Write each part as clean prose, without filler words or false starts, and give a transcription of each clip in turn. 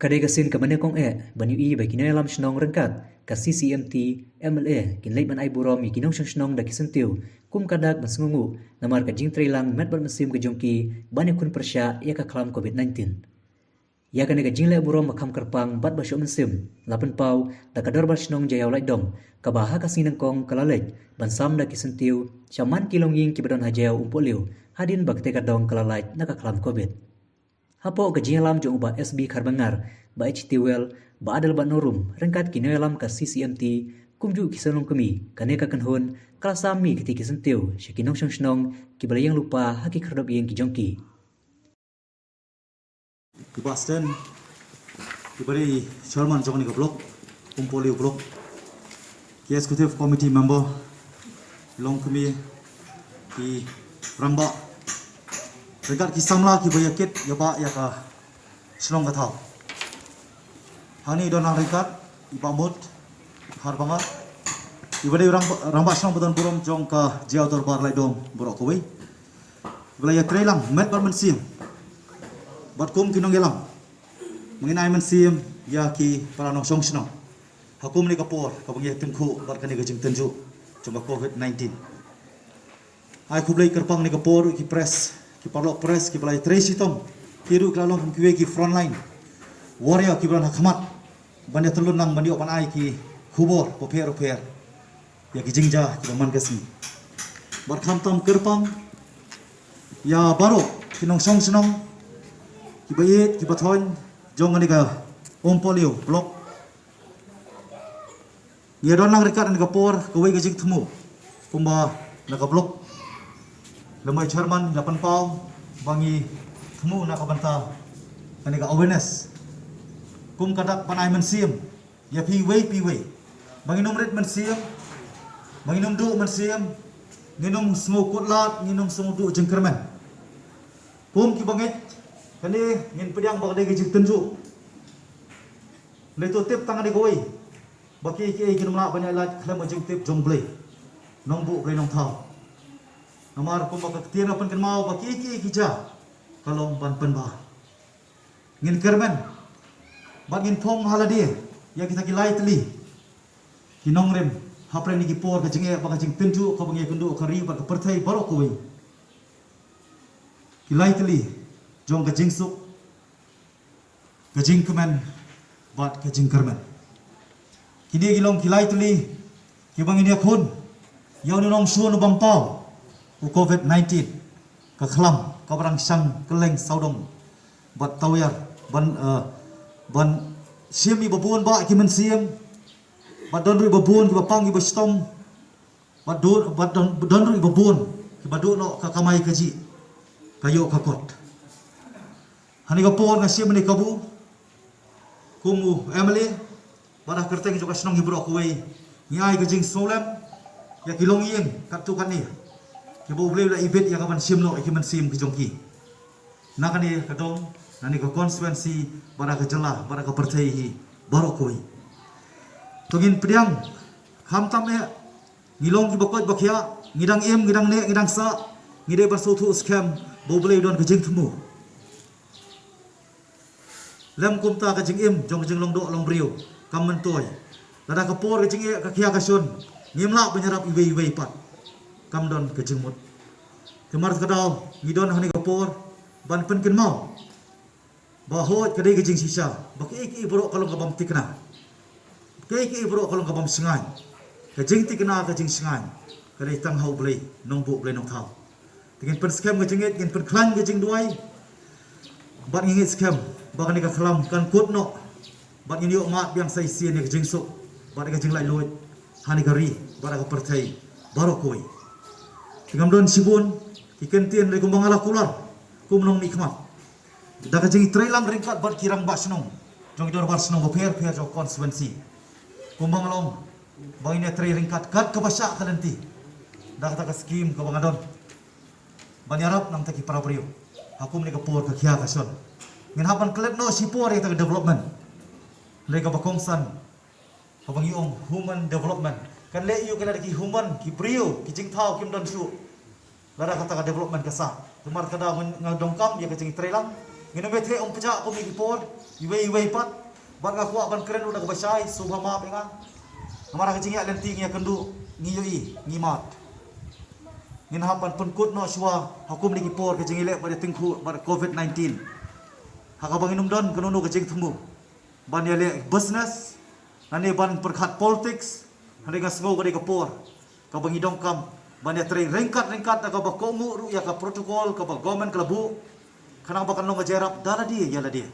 Kadai kasin kamane kong banyu i bagi na alam shnong rengkat ka CCMT MLA kinlay man ay burom ikinong shnong da kisentiu kum kadak masungu namar ka jing trailang met bat masim ka jongki bani kun persya ya ka klam COVID-19. Ya ka jing lay burom makam kerpang bat basyo masim lapan pau da kadar bat shnong jayaw lay dong ka baha ka sinang kong kalalej bansam da kisentiu syaman kilong ying kibadon hajayaw umpoliw hadin bakte ka dong kalalaj na ka klam COVID. Hapo kajingalam jong ba SB Karbangar ba HTWL ba adal ba norum rengkat kinayalam ka CCMT kumju kisanong kami kane ka kanhon kalasami kiti kisentiu syakinong shnong kibalayang lupa haki kardop yang kijongki. Di Boston, diberi chairman jong ni ka blok, kumpoliu blok, ki executive committee member, long kami di Ramba. Regat kisamla ki bayakit ya ba ya ka selong ka thau. Hani donang regat ibamut har banga. Ibadai ramba selong budan burom jong ka jiau torbar lai dong borok koi. Belaya trailang met bar mensim. Bat kum kinong gelang. Menginai mensim ya ki parano song snong. Hakum ni kapor ka bangi tengku bar kani gajing tenju coba COVID-19. Ai kublai kerpang ni kapor ki press ki parlok press ki balai tracy tom kiru klalong ki ki frontline warrior ki bran hakmat banya telun nang bandi opan ai ki khubor poper ya ki jingja ki man kasmi bar kham tom kerpang ya baro ki nong song snong ki bayet ki bathon jong ani ka polio blok ya don lang rekat ani ka por ko wei ka jing thmu pumba na ka blok lemai chairman lapan pau bangi temu nak kabanta ani ka awareness kum kadak panai mensiam ya pi wei bangi nomret mensiam bangi nom du mensiam nginom semua kutlat nginom semua du jengkermen kum ki bangit kani ngin pediang bagdai ke tenju le to tip tangan di goi baki ki ki nomla banyak lat klam jeng tip jongble nong bu ble nong thau Namar pun baka ketian apan kan mau baki iki kija kalau ban ba ngin kermen bagin thong haladi ya kita kilai teli kinong rem hapre ni gipor ka jinge baka jing tenju ko bangi kundu ka ri ba ka perthai barok ko wi kilai teli jong ka jing suk ka jing kemen bat ka jing kermen kini gilong kilai teli ki bangi ni khun yaw ni nong su no bang pau COVID-19 ka khlam ka barang sang keleng saudong bat tawyar ban siam i babun ba ki men siam bat don ri babun ki bapang i bastom bat don ri babun ki badu no ka kamai kaji kayo ka kot hani ka pon nga siam ni kabu kumu emily bara kerteng juga senong hibro kuwei ngai ka jing solem ya kilong yin katu kan ni ki bo boleh ibet yang kapan sim no ikiman sim ki jongki nakani kadong nani ka constituency bara ka jela bara ka percaya hi baro koi togin priang kham tam e ngilong ki bakot bakhya ngidang em ngidang ne ngidang sa ngide ba so thu scam bo boleh don ka jing thmu lam kumta ka jing em jong jing long do long brio kam men toy lada ka por ka jing e ka khia ka sun ngimla penyerap iwe pat kam don ke jengmut kemar kadau ngidon hani kapor ban pen ken mau bahot kadai ke jeng sisa baki iki bro kalau kabam tikna ke iki bro kalau kabam sengai ke jeng tikna ke jeng sengai kadai tang hau blei nong bu blei nong thau dengan pen scam ke jengit dengan pen klan ke jeng duai ban ngit scam bakani ka khalam kan kut no ban ini ok mat biang sai sien ke jeng sok ban ke jeng lai loit hani kari bara ka perthai baro koi tingam don sibun ikan tian dari kumbang ala kular kumnong nikmat dah kajing trailang ringkat bar kirang basnong jong dor bar snong boper jo konstituensi kumbang long bang ini trai ringkat kat kabasa kalenti dah kata skim kabang adon banyarap nang taki para brio aku ni kapur ka khia kason ngin hapan klet no sipor eta development le ka bakongsan kabang iong human development kan le yu kana ki human ki brio ki jing thau kim don su lara kata ka development kasa tumar kada ngadongkam ya kacing trailang ngin bethe pejak ko mi por iwe pat ban ka kuak ban keren udah kebasai subhama penga amara kecing ya lenting ya kendu ngiyoi ngimat ngin hapan penkut no shwa hukum ni por kecing ile pada tingku pada covid-19 haka bang inum don kenunu kecing temu ban ya le business nani ban perkhat politics nani ka sngau ka por ka bang idong kam ban ya train ringkat ka ba kongu ru ya ka protokol ka ba government kelabu kanang ba kanong jerap dala dia ya la dia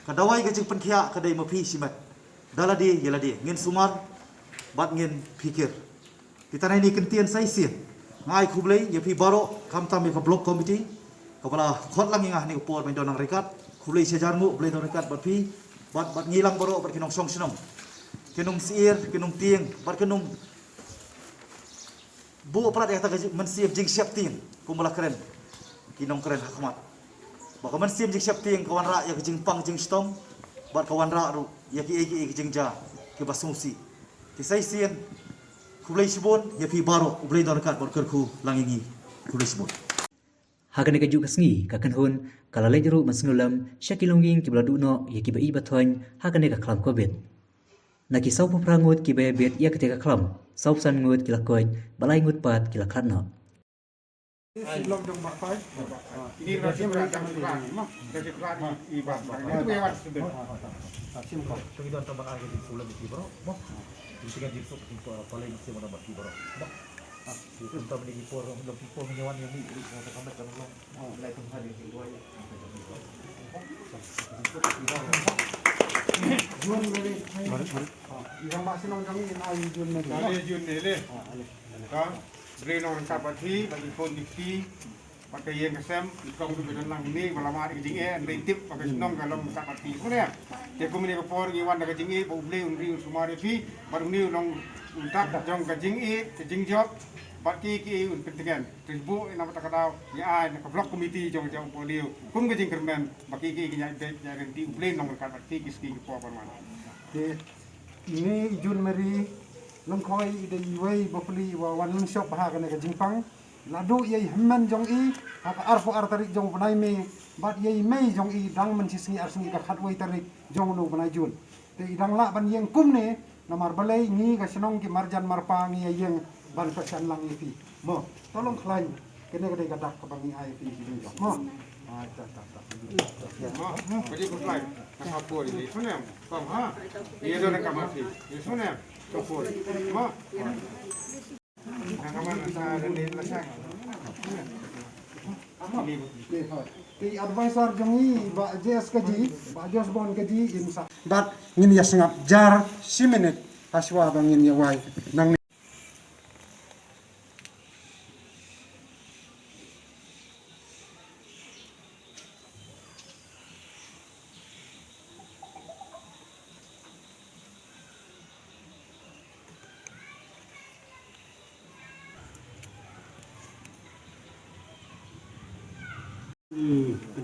ka dawai kecing penkia ka dai mapi simat dala dia ya la dia ngin sumar bat ngin pikir kita ini kentian sai sien ngai kublai ya pi baro kam tam ka block committee kepala khot lang ngah ni por men donang rekat kublai sejar mu blai donang rekat bat pi bat ngilang baro bat kinong song sinong kinong siir kinong tieng bat kinong bu prat ya ta men siap jing siap tieng kumula keren kinong keren hakmat baka men siap jing siap tieng kawan ra ya jing pang jing stom bat kawan ra ru ya ki jing ja ke basmusi ti sai sien kublai sibon ya pi baro kublai dorkat berkerku langingi kublai sibon Hakan ka juk kasngi ka kan hun kala le jeru masngulam syakilonging ki bladu no ya ki bai bathoin hakan ka klam covid na ki sau prangut ki be bet ya ketika klam sau san ngut ki lakoy balai ngut pat ki lakhat no Silong dong bak pai. Ini rasanya beragam kurang. Mah, dari kurang ibat. Itu lewat sudah. Sim kau, pengidon tambah akhir di pulau di Bro. Boh, jika jisuk di paling isi mana baki Bro. Boh, itu tambah di Bro, belum Bro menyewan yang ini, kita tambah kalau belum, mulai tuh hari di dua ya. Jun dari. Yang masih nongkrong ini ayu Jun dari. Kali Jun ini, kan? Beri orang kapati bagi pun dikti pakai yang kesem ikong tu benar lang ini malam hari kejingnya rentip pakai senong kalau kapati mana ya dia kumini kapor iwan dah kejingnya publik unri semua revi baru ni long untak jong kejing job baki ki pentingan terbu nama tak tahu ya nak blok komiti jong poliu kum kejing kermen baki ki nya renti publik nomor kapati kiski kapor mana ini Jun Mary nongkoi ide iwei bopli wa wan shop ha kana ka jingpang ladu yei hemman jong i ha ka arfo artarik jong panai me bat yei mei jong i dang men sisngi arsingi ka khatwei tarik jong no panai jun te idang la ban yeng kum ne namar balai ngi ka senong ki marjan marpa ngi yeng ban pasan lang i pi mo tolong khlai kene ka dei ka dak ka bangi ai pi ji jong mo Jadi kuslai, kapur ini, mana? Kam ha? Ia tu nak kamasi, ini mana? Kapur, ma? Nak kamanasa rendah lasak. Ti advisor jong i ba JS kaji ba Jos Bon kaji insa bat ngin ya singap jar 6 minit aswa bangin ya wai nang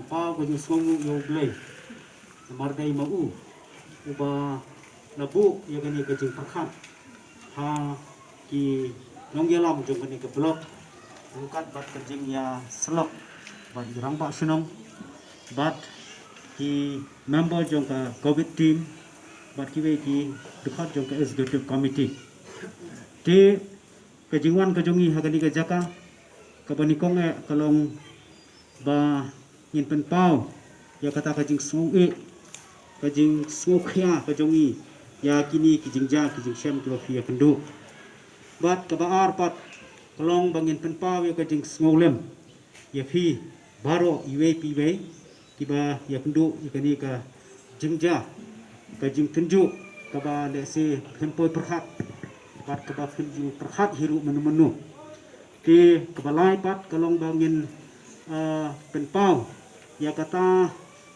Pau ko yung songo yung blay. Marday mau. Uba nabu ya gani ka jing pakhat. Ha ki nong yalam jong gani ka blok. Bukat bat ka jing ya slok. Bat rang ba sinong. Bat ki member jong ka COVID team. Bat ki we ki dekat jong ka executive committee. Te ka jingwan ka jongi ha gani ka jaka. Ka bani kong kalong ba yin pen pau ya kata kajing sungai kajing sungai kajongi ya kini kijing ja kijing syam kilofia kendu bat kabaar pat kelong bangin pen pau ya kajing sungolem ya fi baro iwe piwe tiba ya kendu ya kini ka jingja kajing tunjuk kaba lese hempoi perhat bat kaba tunjuk perhat hiru menu-menu ke kebalai pat kelong bangin penpau ya kata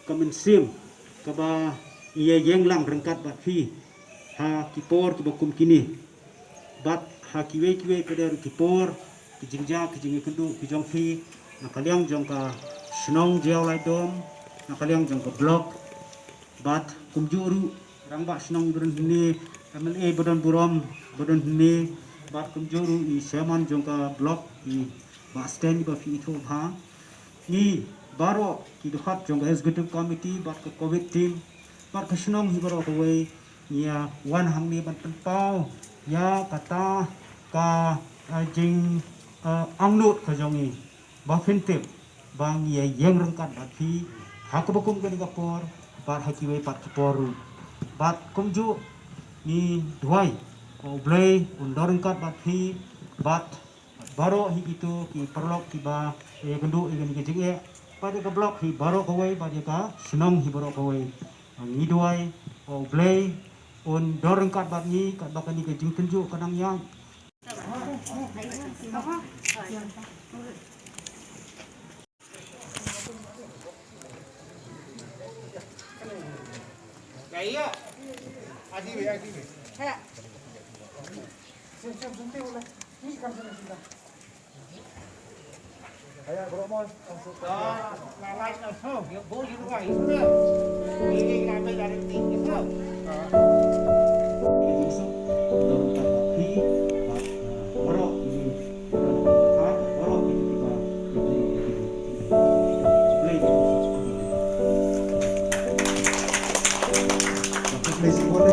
kemensim kaba ia yang lang rengkat bat fi ha kipor kibokum kini bat ha kiwe pada kipor kijingja kijing kendu kijong fi nakaliang jong ka snong jiao lai dom nakaliang jong ka blok bat kumjuru rangba snong burun hini MLA bodon burom bodon hini bat kumjuru i seman jong ka blok i ba stand ba fi itu ha ni baro ki duhat jong executive committee bat ke covid team bat ke senong hi baro ko wei ya wan hang ni ban pau ya kata ka jing anglut ka jong i ba fintip bang ye yeng rengkat bat phi ha ko bakum ke Singapore bat haki wei pat keporu bat kumju ni duai ko blai undor rengkat bat phi bat baro hi itu ki perlok ki ba gendu igen ke jing pada ke blok hi baro ko wei pada ka senong hi baro ko wei ni duai ko blai un dorengkat bat ni kat bakan ni ke jing tunjuk kadang yang Gaya. Adi be. Ayo, bro, mau. Lalai na so, yo bo yu ngai na. Ni ngai be dari ting ni so. masuk dorengkat bat phi bat baro ini baro ini kita blai Play si boleh.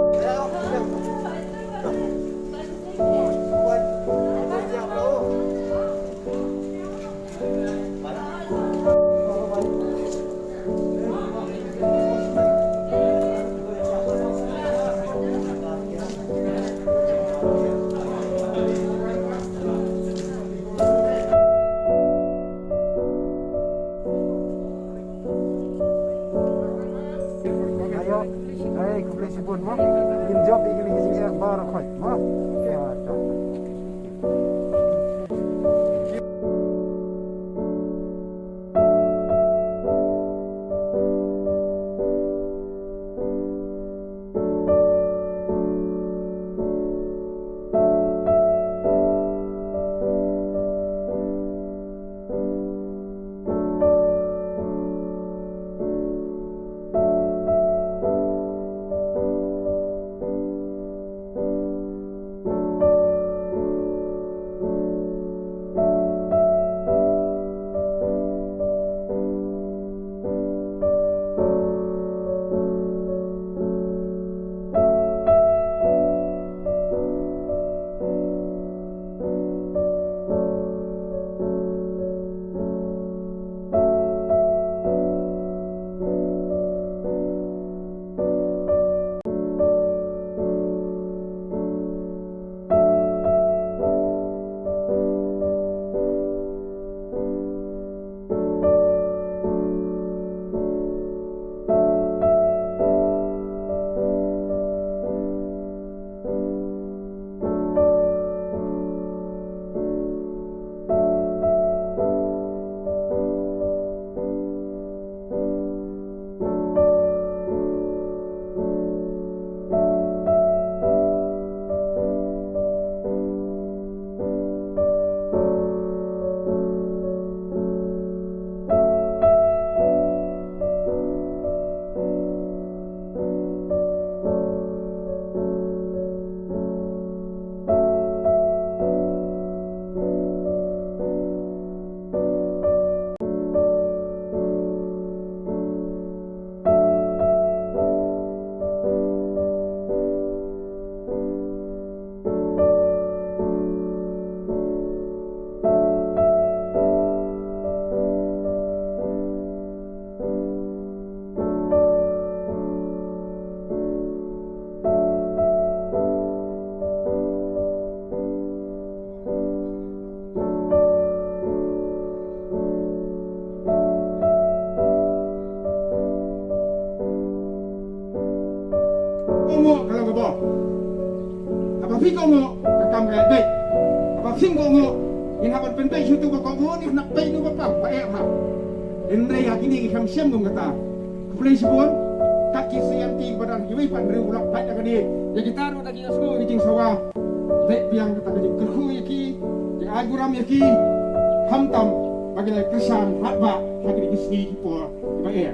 Ayo, ku boleh sebut mah. Ingin job ingin ke bar khoi. Mah. Ya, tak. Kongo kalau kebo. Apa pi kongo kakam gaya dek. Apa sing kongo in haban pentai situ ba kongo ni nak pai tu ba pa ba e ha. Indre ya kini kam siam dong kata. Keplay sibon kaki CMT badan hiwi pan riu ulak pai dak dia. Ya kita ro dak dia sko jing sawa. Dek biang kata ke kerhu yaki, ya aguram yaki. Hamtam bagi lai kesan hatba bagi di sini po ba e.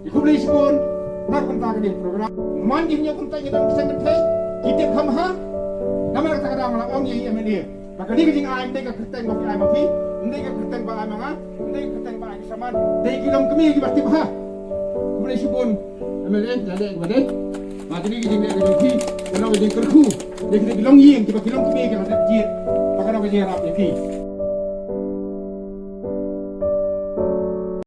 Ya keplay sibon nak kontak ke program manjingnya kontak dalam kesempatan kita kamha nama kata kadang malam orang yang dia maka dia kejing ayam dia keteng kopi ayam api Hindi ka keteng ba mga? Hindi ka keteng ba ang saman? Dahil kilom kami di pasti bah. Kemudian sibun. Amelin jadi kepada. Mati ni kita nak jadi kalau jadi kerku. Jadi kita kilom ying kita kilom kami kalau ada jit. Pakai nak jadi harap jadi.